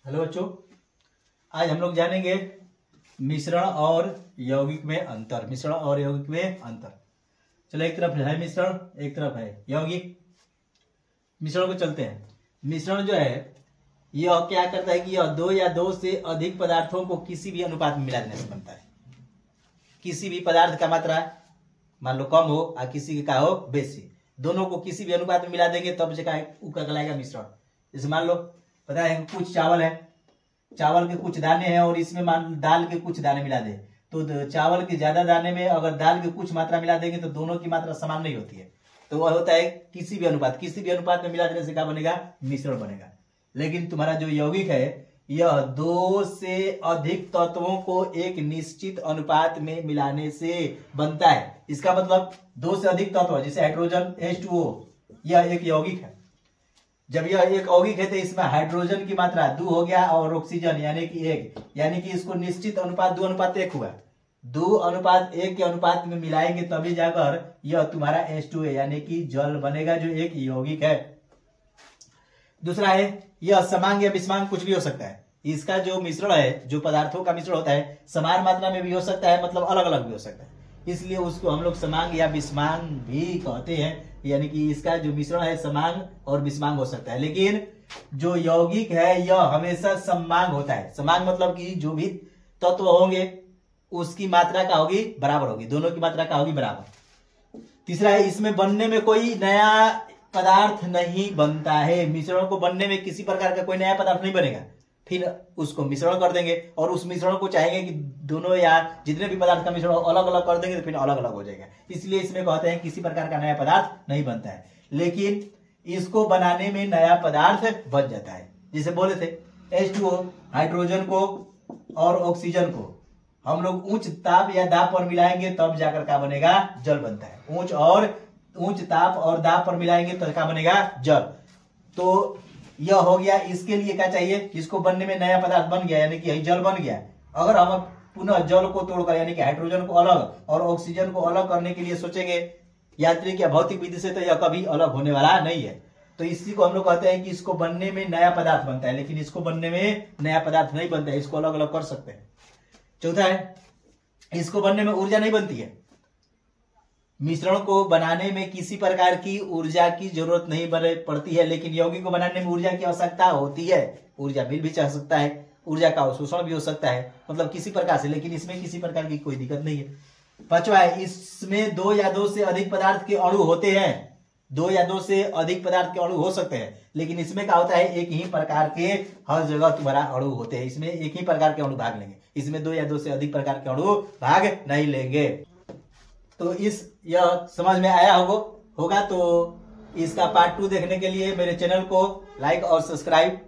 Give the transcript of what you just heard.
Hello बच्चों, आज हम लोग जानेंगे मिश्रण और यौगिक में अंतर। मिश्रण और यौगिक में अंतर। चलो, एक तरफ है मिश्रण, एक तरफ है यौगिक। मिश्रण को चलते हैं। मिश्रण जो है यह क्या करता है कि यह दो या दो से अधिक पदार्थों को किसी भी अनुपात में मिला देने से बनता है। किसी भी पदार्थ का मात्रा मान लो कम हो और किसी का हो बेसी, दोनों को किसी भी अनुपात में मिला देंगे तब कहलाएगा मिश्रण। जैसे मान लो पता है कुछ चावल है, चावल के कुछ दाने हैं और इसमें मान दाल के कुछ दाने मिला दे तो चावल के ज्यादा दाने में अगर दाल की कुछ मात्रा मिला देंगे तो दोनों की मात्रा समान नहीं होती है, तो वह होता है किसी भी अनुपात। किसी भी अनुपात में मिला देने से क्या बनेगा? मिश्रण बनेगा। लेकिन तुम्हारा जो यौगिक है यह दो से अधिक तत्वों को एक निश्चित अनुपात में मिलाने से बनता है। इसका मतलब दो से अधिक तत्व, जैसे हाइड्रोजन H2O, यह एक यौगिक है। जब यह एक यौगिक है तो इसमें हाइड्रोजन की मात्रा 2 हो गया और ऑक्सीजन यानी कि 1, यानी कि इसको निश्चित अनुपात 2:1 हुआ। 2:1 के अनुपात में मिलाएंगे तभी जाकर यह तुम्हारा H2O यानी कि जल बनेगा, जो एक यौगिक है। दूसरा है यह समांग या विषमांग कुछ भी हो सकता है। इसका जो मिश्रण है, जो पदार्थों का मिश्रण होता है, समान मात्रा में भी हो सकता है, मतलब अलग अलग भी हो सकता है, इसलिए उसको हम लोग समांग या विषमांग भी कहते हैं। यानी कि इसका जो मिश्रण है समांग और विषमांग हो सकता है, लेकिन जो यौगिक है यह हमेशा सममांग होता है। समांग मतलब कि जो भी तत्व होंगे उसकी मात्रा का होगी बराबर होगी, दोनों की मात्रा का होगी बराबर। तीसरा है इसमें बनने में कोई नया पदार्थ नहीं बनता है। मिश्रण को बनने में किसी प्रकार का कोई नया पदार्थ नहीं बनेगा, फिर उसको मिश्रण कर देंगे और उस मिश्रण को चाहेंगे कि दोनों या जितने भी पदार्थ का मिश्रण अलग अलग कर देंगे तो फिर अलग अलग हो जाएगा। इसलिए इसमें कहते हैं किसी प्रकार का नया पदार्थ नहीं बनता है, लेकिन इसको बनाने में नया पदार्थ बन जाता है। जैसे बोले थे H2O, हाइड्रोजन को और ऑक्सीजन को हम लोग उच्च ताप या दाब पर मिलाएंगे तब जाकर क्या बनेगा? जल बनता है। उच्च ताप और दाब पर मिलाएंगे तो क्या बनेगा? जल। तो यह हो गया। इसके लिए क्या चाहिए? इसको बनने में नया पदार्थ बन गया, यानी कि जल बन गया। अगर हम पुनः जल को तोड़कर यानी कि हाइड्रोजन को अलग और ऑक्सीजन को अलग करने के लिए सोचेंगे यांत्रिक या भौतिक विधि से, तो यह कभी अलग होने वाला नहीं है। तो इसी को हम लोग कहते हैं कि इसको बनने में नया पदार्थ बनता है, लेकिन इसको बनने में नया पदार्थ नहीं बनता है, इसको अलग अलग कर सकते हैं। चौथा है इसको बनने में ऊर्जा नहीं बनती है। मिश्रण को बनाने में किसी प्रकार की ऊर्जा की जरूरत नहीं पड़ती है, लेकिन यौगिक को बनाने में ऊर्जा की आवश्यकता होती है। ऊर्जा मिल भी जा सकता है, ऊर्जा का अवशोषण भी हो सकता है, मतलब किसी प्रकार से, लेकिन इसमें किसी प्रकार की कोई दिक्कत नहीं है। पांचवा है इसमें दो या दो से अधिक पदार्थ के अणु होते हैं। दो या दो से अधिक पदार्थ के अणु हो सकते हैं, लेकिन इसमें क्या होता है एक ही प्रकार के हर जगह तुम्हारा अणु होते हैं। इसमें एक ही प्रकार के अणु भाग लेंगे, इसमें दो या दो से अधिक प्रकार के अणु भाग नहीं लेंगे। तो यह समझ में आया होगा। तो इसका पार्ट 2 देखने के लिए मेरे चैनल को लाइक और सब्सक्राइब